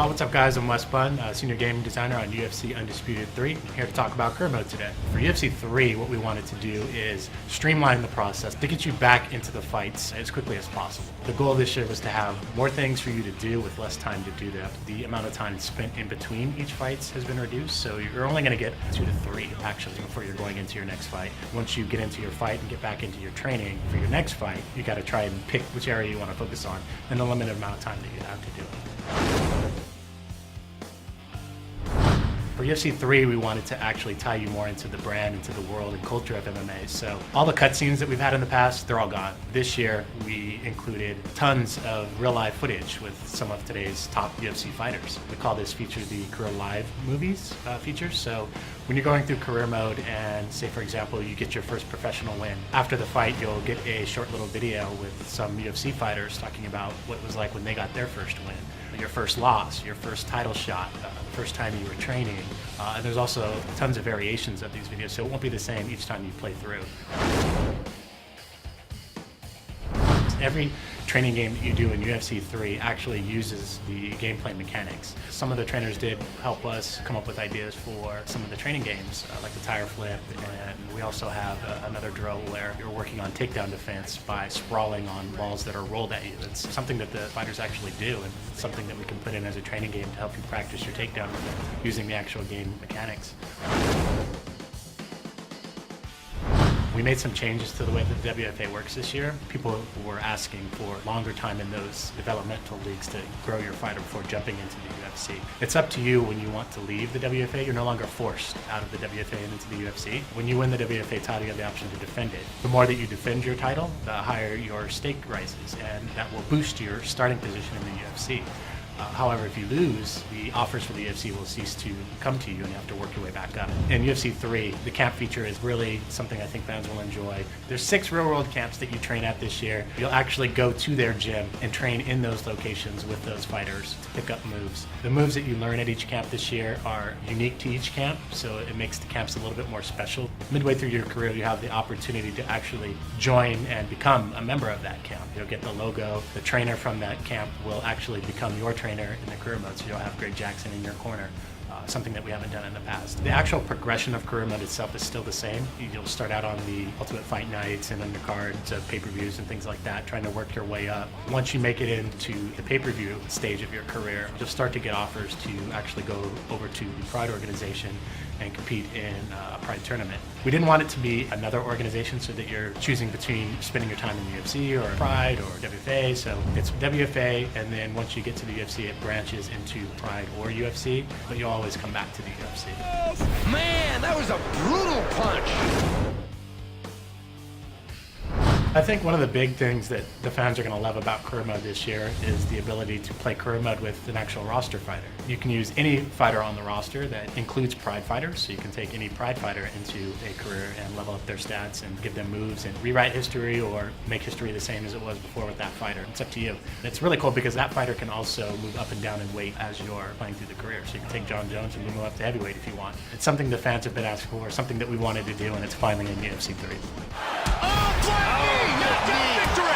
What's up guys, I'm Wes Benn, Senior Game Designer on UFC Undisputed 3. I'm here to talk about career mode today. For UFC 3, what we wanted to do is streamline the process to get you back into the fights as quickly as possible. The goal this year was to have more things for you to do with less time to do them. The amount of time spent in between each fights has been reduced, so you're only going to get 2 to 3 actions before you're going into your next fight. Once you get into your fight and get back into your training for your next fight, you got to try and pick which area you want to focus on and the limited amount of time that you have to do it. For UFC 3, we wanted to actually tie you more into the brand, into the world and culture of MMA. So all the cutscenes that we've had in the past, they're all gone. This year, we included tons of real-life footage with some of today's top UFC fighters. We call this feature the Career Live Movies feature. So when you're going through career mode and say, for example, you get your first professional win, after the fight, you'll get a short little video with some UFC fighters talking about what it was like when they got their first win, your first loss, your first title shot, the first time you were training. And there's also tons of variations of these videos, so it won't be the same each time you play through. Every training game that you do in UFC 3 actually uses the gameplay mechanics. Some of the trainers did help us come up with ideas for some of the training games, like the tire flip, and we also have another drill where you're working on takedown defense by sprawling on balls that are rolled at you. It's something that the fighters actually do, and something that we can put in as a training game to help you practice your takedown using the actual game mechanics. We made some changes to the way that the WFA works this year. People were asking for longer time in those developmental leagues to grow your fighter before jumping into the UFC. It's up to you when you want to leave the WFA. You're no longer forced out of the WFA and into the UFC. When you win the WFA title, you have the option to defend it. The more that you defend your title, the higher your stake rises, and that will boost your starting position in the UFC. However, if you lose, the offers for the UFC will cease to come to you and you have to work your way back up. In UFC 3, the camp feature is really something I think fans will enjoy. There's 6 real-world camps that you train at this year. You'll actually go to their gym and train in those locations with those fighters to pick up moves. The moves that you learn at each camp this year are unique to each camp, so it makes the camps a little bit more special. Midway through your career, you have the opportunity to actually join and become a member of that camp. You'll get the logo. The trainer from that camp will actually become your trainer in the career mode, so you'll have Greg Jackson in your corner, something that we haven't done in the past. The actual progression of career mode itself is still the same. You'll start out on the Ultimate Fight Nights and undercards of pay-per-views and things like that, trying to work your way up. Once you make it into the pay-per-view stage of your career, you'll start to get offers to actually go over to the Pride organization and compete in a Pride tournament. We didn't want it to be another organization so that you're choosing between spending your time in the UFC or Pride or WFA. So it's WFA, and then once you get to the UFC, it branches into Pride or UFC, but you'll always come back to the UFC. Man, that was a brutal punch! I think one of the big things that the fans are going to love about career mode this year is the ability to play career mode with an actual roster fighter. You can use any fighter on the roster that includes Pride fighters, so you can take any Pride fighter into a career and level up their stats and give them moves and rewrite history or make history the same as it was before with that fighter. It's up to you. And it's really cool because that fighter can also move up and down in weight as you're playing through the career. So you can take John Jones and move him up to heavyweight if you want. It's something the fans have been asking for, something that we wanted to do, and it's finally in UFC 3. Victory!